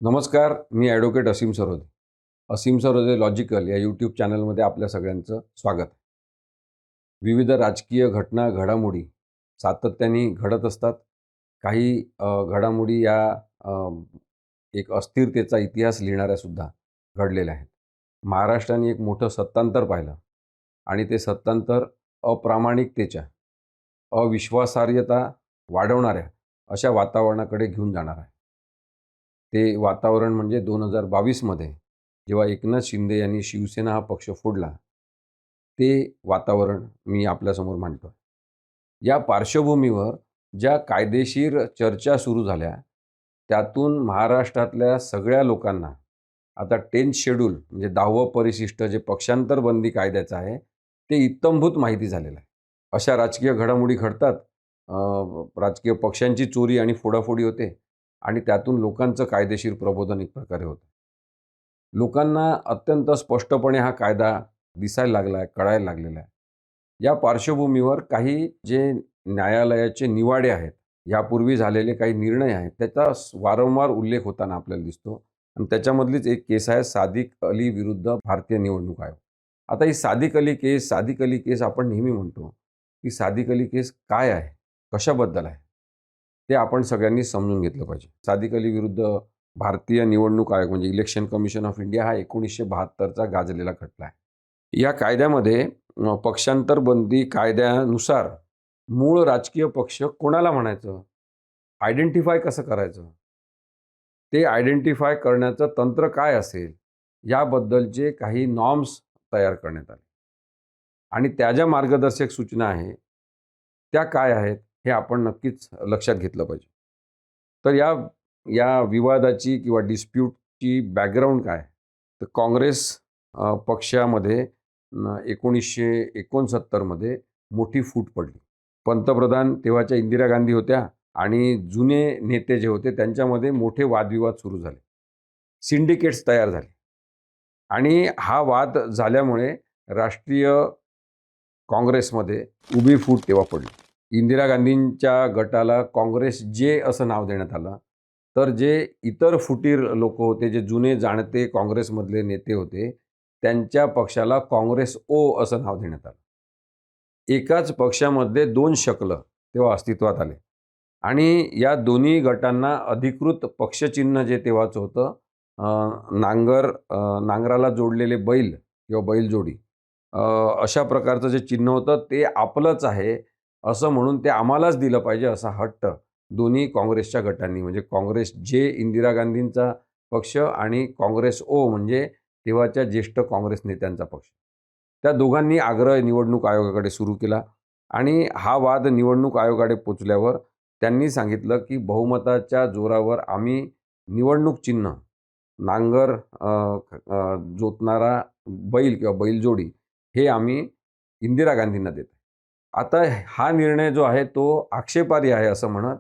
नमस्कार, मी ॲडव्होकेट असीम सरोदे. असीम सरोदे लॉजिकल या यूट्यूब चॅनलमध्ये आपल्या सगळ्यांचं स्वागत आहे. विविध राजकीय घटना, घडामोडी सातत्याने घडत असतात. काही घडामोडी या अ, एक अस्थिरतेचा इतिहास लिहिणाऱ्यासुद्धा घडलेल्या आहेत. महाराष्ट्राने एक मोठं सत्तांतर पाहिलं आणि ते सत्तांतर अप्रामाणिकतेच्या, अविश्वासार्हता वाढवणाऱ्या अशा वातावरणाकडे घेऊन जाणार आहे. ते वातावरण म्हणजे 2022मध्ये जेव्हा एकनाथ शिंदे यांनी शिवसेना हा पक्ष फोडला, ते वातावरण मी आपल्यासमोर मांडतो. या पार्श्वभूमीवर ज्या कायदेशीर चर्चा सुरू झाल्या, त्यातून महाराष्ट्रातल्या सगळ्या लोकांना आता 10th शेड्यूल म्हणजे 10वं परिशिष्ट जे पक्षांतर बंदी कायद्याचं आहे, ते इत्थंभूत माहिती झालेलं आहे. अशा राजकीय घडामोडी घडतात. राजकीय पक्षांची चोरी आणि फोडाफोडी होते आणि त्यातून लोकांचं कायदेशीर प्रबोधन एक प्रकारे होतं. लोकांना अत्यंत स्पष्टपणे हा कायदा दिसायला लागला आहे, कळायला लागलेला आहे. या पार्श्वभूमीवर काही जे न्यायालयाचे निवाडे आहेत, यापूर्वी झालेले काही निर्णय आहेत, त्याचा वारंवार उल्लेख होताना आपल्याला दिसतो आणि त्याच्यामधलीच एक केस आहे सादिक अली विरुद्ध भारतीय निवडणूक आयोग. आता ही सादिक अली केस आपण नेहमी म्हणतो, की सादिक अली केस काय आहे? कशाबद्दल आहे? ते आपण सगळ्यांनी समजून घेतलं पाहिजे. सादिक अली विरुद्ध भारतीय निवडणूक आयोग म्हणजे इलेक्शन कमिशन ऑफ इंडिया हा 1972चा गाजलेला खटला आहे. या कायद्यामध्ये पक्षांतर बंदी कायद्यानुसार मूळ राजकीय पक्ष कोणाला म्हणायचं? आयडेंटिफाय कसं करायचं? ते आयडेंटिफाय करण्याचं तंत्र काय असेल? याबद्दलचे काही नॉर्म्स तयार करण्यात आले. आणि त्या ज्या मार्गदर्शक सूचना आहेत, त्या काय आहेत? हे आपण नक्कीच लक्षात घेतलं पाहिजे. तर या या विवादाची किंवा डिस्प्यूटची बॅकग्राऊंड काय? तर काँग्रेस पक्षामध्ये 1969 मध्ये मोठी फूट पडली. पंतप्रधान तेव्हाच्या इंदिरा गांधी होत्या आणि जुने नेते जे होते त्यांच्यामध्ये मोठे वादविवाद सुरू झाले. सिंडिकेट्स तयार झाले आणि हा वाद झाल्यामुळे राष्ट्रीय काँग्रेसमध्ये उभी फूट तेव्हा पडली. इंदिरा गांधींच्या गटाला काँग्रेस जे असं नाव देण्यात आलं. तर जे इतर फुटीर लोक होते, जे जुने जाणते काँग्रेसमधले नेते होते, त्यांच्या पक्षाला काँग्रेस ओ असं नाव देण्यात आलं. एकाच पक्षामध्ये 2 शकलं तेव्हा अस्तित्वात आले आणि या दोन्ही गटांना अधिकृत पक्षचिन्ह जे तेव्हाचं होतं, नांगराला जोडलेले बैल किंवा बैलजोडी, अशा प्रकारचं जे चिन्ह होतं ते आपलंच आहे असं म्हणून ते आम्हालाच दिलं पाहिजे असा हट्ट दोन्ही काँग्रेसच्या गटांनी म्हणजे काँग्रेस जे इंदिरा गांधींचा पक्ष आणि काँग्रेस ओ म्हणजे तेव्हाच्या ज्येष्ठ काँग्रेस नेत्यांचा पक्ष, त्या दोघांनी आग्रह निवडणूक आयोगाकडे सुरू केला आणि हा वाद निवडणूक आयोगाकडे पोचल्यावर त्यांनी सांगितलं की बहुमताच्या जोरावर आम्ही निवडणूक चिन्ह नांगर जोतणारा बैल किंवा बैलजोडी हे आम्ही इंदिरा गांधींना देतो. आता हा निर्णय जो आहे तो आक्षेपार्ह आहे असं म्हणत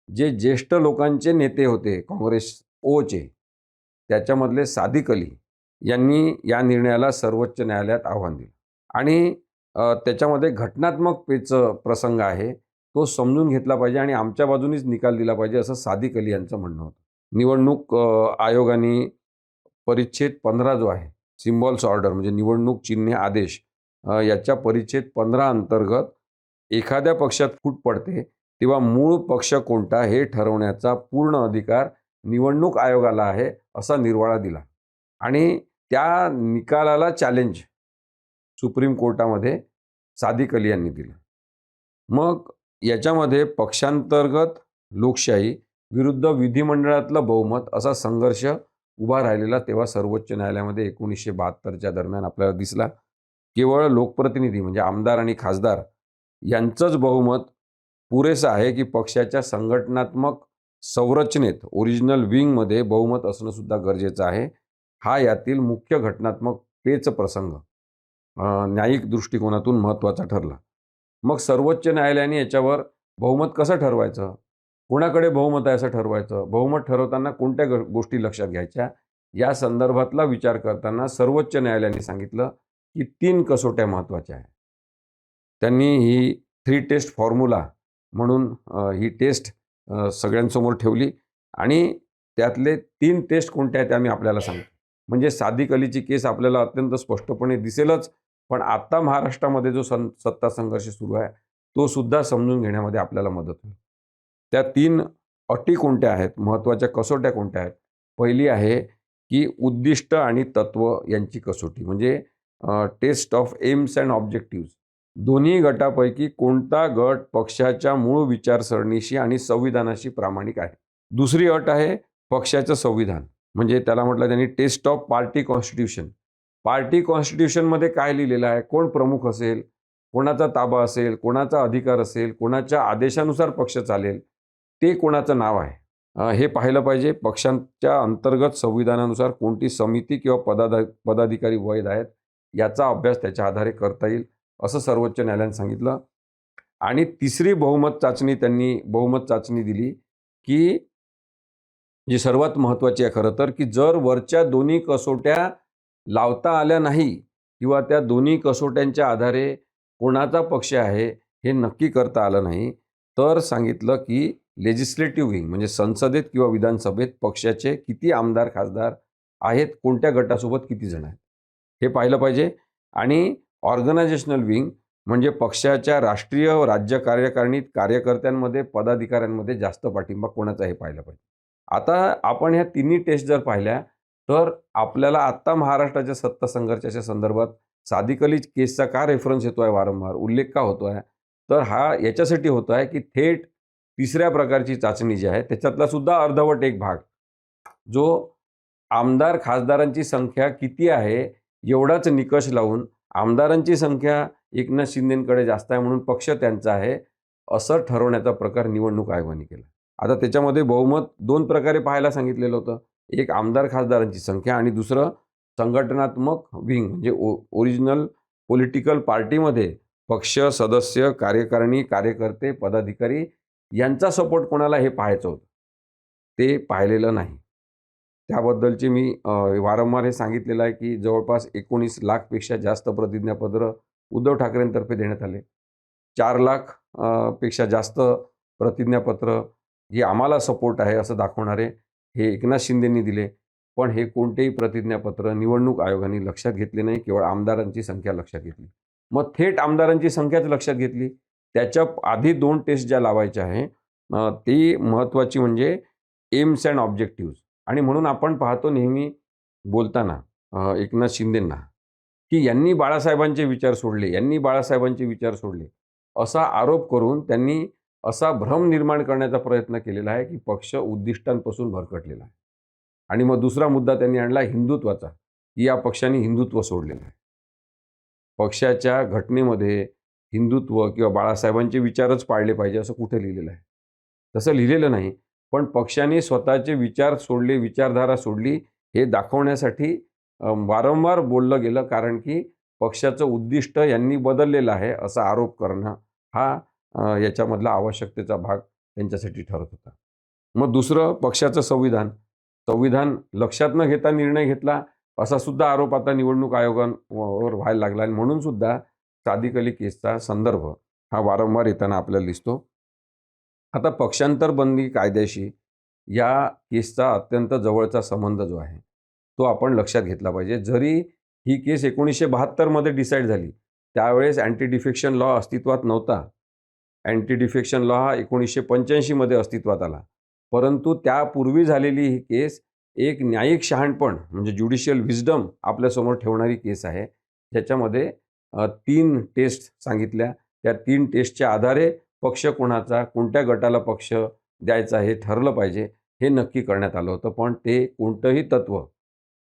जे ज्येष्ठ लोकांचे नेते होते काँग्रेस ओचे, त्याच्यामधले सादिक अली यांनी या सर्वोच्च न्यायालयात आव्हान दिलं आणि त्याच्यामध्ये घटनात्मकतेचा प्रसंग आहे, तो समजून घेतला पाहिजे आणि आमच्या बाजूनीच निकाल दिला पाहिजे असं सादिक अली यांचं म्हणणं होतं. निवडणूक आयोगाने परिच्छेद 15 जो आहे, सिम्बॉल्स ऑर्डर म्हणजे निवडणूक चिन्हे आदेश, याच्या परिच्छेद 15 अंतर्गत एखाद्या पक्षात फूट पडते तेव्हा मूळ पक्ष कोणता हे ठरवण्याचा पूर्ण अधिकार निवडणूक आयोगाला आहे असा निर्वाळा दिला आणि त्या निकालाला चॅलेंज सुप्रीम कोर्टामध्ये सादिक अली यांनी दिलं. मग याच्यामध्ये पक्षांतर्गत लोकशाही विरुद्ध विधिमंडळातलं बहुमत असा संघर्ष उभा राहिलेला तेव्हा सर्वोच्च न्यायालयामध्ये 1972च्या दरम्यान आपल्याला दिसला. केवळ लोकप्रतिनिधी म्हणजे आमदार आणि खासदार यांचंच बहुमत पुरेसं आहे की पक्षाच्या संघटनात्मक संरचनेत ओरिजिनल विंगमध्ये बहुमत असणं सुद्धा गरजेचं आहे. हा यातील मुख्य घटनात्मक पेच प्रसंग न्यायिक दृष्टिकोनातून महत्त्वाचा ठरला. मग सर्वोच्च न्यायालयाने याच्यावर बहुमत कसं ठरवायचं, कोणाकडे बहुमत आहे असं ठरवायचं, बहुमत ठरवताना कोणत्या गोष्टी लक्षात घ्यायच्या, या संदर्भातला विचार करताना सर्वोच्च न्यायालयाने सांगितलं की 3 कसोट्या महत्त्वाच्या आहेत. त्यांनी ही 3 टेस्ट फॉर्म्युला म्हणून ही टेस्ट सगळ्यांसमोर ठेवली आणि त्यातले 3 टेस्ट कोणत्या आहेत त्या मी आपल्याला सांगतो. म्हणजे सादिक अलीची केस आपल्याला अत्यंत स्पष्टपणे दिसेलच, पण आता महाराष्ट्रामध्ये जो सत्ता संघर्ष सुरू आहे तो सुद्धा समजून घेण्यामध्ये आपल्याला मदत होईल. त्या 3 अटी कोणत्या आहेत, महत्त्वाच्या कसोट्या कोणत्या आहेत? पहिली आहे की उद्दिष्ट आणि तत्व यांची कसोटी, म्हणजे test of aims and objectives. दोन्ही गटापैकी कोणता गट पक्षाच्या मूळ विचारसरणीशी आणि संविधानाशी प्रामाणिक आहे. दुसरी अट आहे पक्षाचं संविधान, म्हणजे त्याला म्हटलं त्यांनी test of party constitution. Party कॉन्स्टिट्यूशनमध्ये काय लिहिलेलं आहे, कोण प्रमुख असेल, कोणाचा ताबा असेल, कोणाचा अधिकार असेल, कोणाच्या आदेशानुसार पक्ष चालेल, ते कोणाचं नाव आहे हे पाहिलं पाहिजे. पक्षांच्या अंतर्गत संविधानानुसार कोणती समिती किंवा पदाधिकारी वैध आहेत याचा अभ्यास त्याच्या आधारे करता येईल असं सर्वोच्च न्यायालयाने सांगितलं. आणि तिसरी बहुमत चाचणी दिली की जी सर्वात महत्त्वाची आहे खरं तर, की जर वरच्या दोन्ही कसोट्या लावता आल्या नाही किंवा त्या दोन्ही कसोट्यांच्या आधारे कोणाचा पक्ष आहे हे नक्की करता आलं नाही, तर सांगितलं की लेजिस्लेटिव्ह विंग म्हणजे संसदेत किंवा विधानसभेत पक्षाचे किती आमदार खासदार आहेत, कोणत्या गटासोबत किती जण आहेत हे पाहिलं पाहिजे. आणि ऑर्गनायझेशनल विंग म्हणजे पक्षाच्या राष्ट्रीय व राज्य कार्यकारिणीत कार्यकर्त्यांमध्ये पदाधिकाऱ्यांमध्ये जास्त पाठिंबा कोणाचा हे पाहिलं पाहिजे. आता आपण ह्या तिन्ही टेस्ट जर पाहिल्या तर आपल्याला आत्ता महाराष्ट्राच्या सत्ता संघर्षाच्या संदर्भात सादिक अली केसचा का रेफरन्स येतो आहे, वारंवार उल्लेख का होतो आहे, तर हा याच्यासाठी होतो आहे की थेट तिसऱ्या प्रकारची चाचणी जी आहे त्याच्यातला सुद्धा अर्धवट एक भाग, जो आमदार खासदारांची संख्या किती आहे एवढाच निकष लावून आमदारांची संख्या एकनाथ शिंदेंकडे जास्त आहे म्हणून पक्ष त्यांचा आहे असं ठरवण्याचा प्रकार निवडणूक आयोगाने केला. आता त्याच्यामध्ये बहुमत 2 प्रकारे पाहायला सांगितलेलं होतं. एक आमदार खासदारांची संख्या आणि दुसरं संघटनात्मक विंग म्हणजे ओरिजिनल पॉलिटिकल पार्टीमध्ये पक्ष सदस्य, कार्यकारिणी, कार्यकर्ते, पदाधिकारी यांचा सपोर्ट कोणाला हे पाहायचं होतं. ते पाहिलेलं नाही. त्याबद्दलचे मी वारंवार हे सांगितलेलं आहे की जवळपास 19 लाखपेक्षा जास्त प्रतिज्ञापत्र उद्धव ठाकरेंतर्फे देण्यात आले. 4 लाख पेक्षा जास्त प्रतिज्ञापत्र हे आम्हाला सपोर्ट आहे असं दाखवणारे हे एकनाथ शिंदेंनी दिले. पण हे कोणतेही प्रतिज्ञापत्र निवडणूक आयोगाने लक्षात घेतले नाही, केवळ आमदारांची संख्या लक्षात घेतली. मग थेट आमदारांची संख्याच लक्षात घेतली. त्याच्या आधी 2 टेस्ट ज्या लावायच्या आहे ती महत्त्वाची म्हणजे एम्स अँड ऑब्जेक्टिव्हज. आणि म्हणून आपण पाहतो नेहमी बोलताना एकनाथ शिंदेंना की यांनी बाळासाहेबांचे विचार सोडले असा आरोप करून त्यांनी असा भ्रम निर्माण करण्याचा प्रयत्न केलेला आहे की पक्ष उद्दिष्टांपासून भरकटलेला आहे. आणि मग दुसरा मुद्दा त्यांनी आणला हिंदुत्वाचा, की या पक्षाने हिंदुत्व सोडलेलं आहे. पक्षाच्या घटनेमध्ये हिंदुत्व किंवा बाळासाहेबांचे विचारच पाळले पाहिजे असं कुठे लिहिलेलं आहे? तसं लिहिलेलं नाही. पण पक्षाने स्वतःचे विचार सोडले, विचारधारा सोडली हे दाखवण्यासाठी वारंवार बोललं गेलं, कारण की पक्षाचं उद्दिष्ट यांनी बदललेलं आहे असा आरोप करणं हा याच्यामधला आवश्यकतेचा भाग त्यांच्यासाठी ठरत होता. मग दुसरं पक्षाचं संविधान लक्षात न घेता निर्णय घेतला असा सुद्धा आरोप आता निवडणूक आयोगावर व्हायला लागला. आणि म्हणून सुद्धा सादिक अली केसचा संदर्भ हा वारंवार येताना आपल्याला दिसतो. आता पक्षांतर बंदी कायद्याशी या केसचा अत्यंत जवळचा संबंध जो आहे तो आपण लक्षात घेतला पाहिजे. जरी ही केस 1972 डिसाईड झाली, त्यावेळेस अँटी डिफेक्शन लॉ अस्तित्वात नव्हता. अँटी डिफेक्शन लॉ हा 1985 अस्तित्वात आला. परंतु त्यापूर्वी झालेली ही केस एक न्यायिक शहाणपण म्हणजे ज्युडिशियल विजडम आपल्यासमोर ठेवणारी केस आहे. ज्याच्यामध्ये 3 टेस्ट सांगितल्या. त्या 3 टेस्टच्या आधारे पक्ष कोणाचा, कोणत्या गटाला पक्ष द्यायचा हे ठरलं पाहिजे हे नक्की करण्यात आलं होतं. पण ते कोणतंही तत्त्व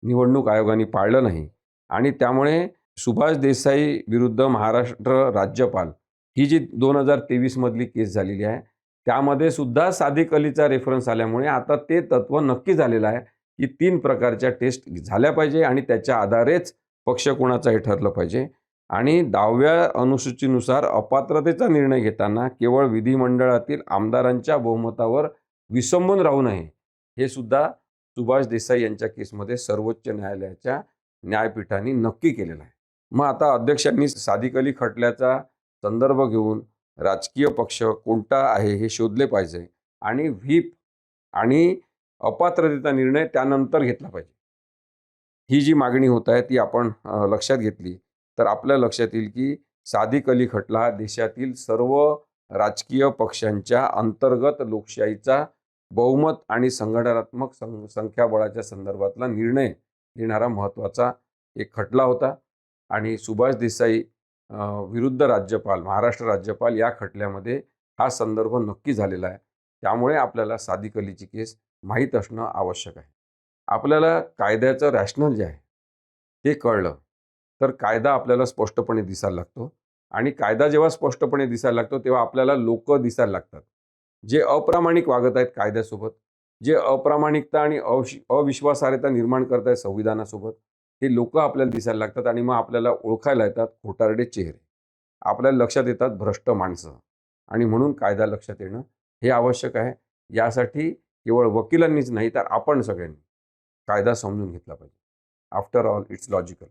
निवडणूक आयोगाने पाळलं नाही. आणि त्यामुळे सुभाष देसाई विरुद्ध महाराष्ट्र राज्यपाल ही जी 2023 मधली केस झालेली आहे त्यामध्ये सुद्धा सादिक अलीचा रेफरन्स आल्यामुळे आता ते तत्त्व नक्की झालेलं आहे की 3 प्रकारच्या टेस्ट झाल्या पाहिजे आणि त्याच्या आधारेच पक्ष कोणाचा हे ठरलं पाहिजे. आणि 10व्या अनुसूचीनुसार अपात्रतेचा निर्णय घेताना केवळ विधिमंडळातील आमदारांच्या बहुमतावर विसंबून राहू नये हे सुद्धा सुभाष देसाई यांच्या केसमध्ये सर्वोच्च न्यायालयाच्या न्यायपीठाने नक्की केलेलं आहे. मग आता अध्यक्षांनी सादिक अली खटल्याचा संदर्भ घेऊन राजकीय पक्ष कोणता आहे हे शोधले पाहिजे आणि व्हीप आणि अपात्रतेचा निर्णय त्यानंतर घेतला पाहिजे. ही जी मागणी होत आहे ती आपण लक्षात घेतली तर आपल्या लक्षात येईल की सादिक अली खटला हा देशातील सर्व राजकीय पक्षांच्या अंतर्गत लोकशाहीचा बहुमत आणि संघटनात्मक संख्याबळाच्या संदर्भातला निर्णय घेणारा महत्त्वाचा एक खटला होता. आणि सुभाष देसाई विरुद्ध राज्यपाल, महाराष्ट्र राज्यपाल या खटल्यामध्ये हा संदर्भ नक्की झालेला आहे. त्यामुळे आपल्याला सादिक अलीची केस माहीत असणं आवश्यक आहे. आपल्याला कायद्याचं रॅशनल जे आहे ते कळलं तर कायदा आपल्याला स्पष्टपणे दिसायला लागतो. आणि कायदा जेव्हा स्पष्टपणे दिसायला लागतो तेव्हा आपल्याला लोक दिसायला लागतात जे अप्रामाणिक वागत आहेत कायद्यासोबत, जे अप्रामाणिकता आणि अविश्वासार्हता निर्माण करत आहेत संविधानासोबत, हे लोक आपल्याला दिसायला लागतात. आणि मग आपल्याला ओळखायला येतात खोटारडे चेहरे, आपल्याला लक्षात येतात भ्रष्ट माणसं. आणि म्हणून कायदा लक्षात येणं हे आवश्यक आहे. यासाठी केवळ वकिलांनीच नाही तर आपण सगळ्यांनी कायदा समजून घेतला पाहिजे. After all it's logical.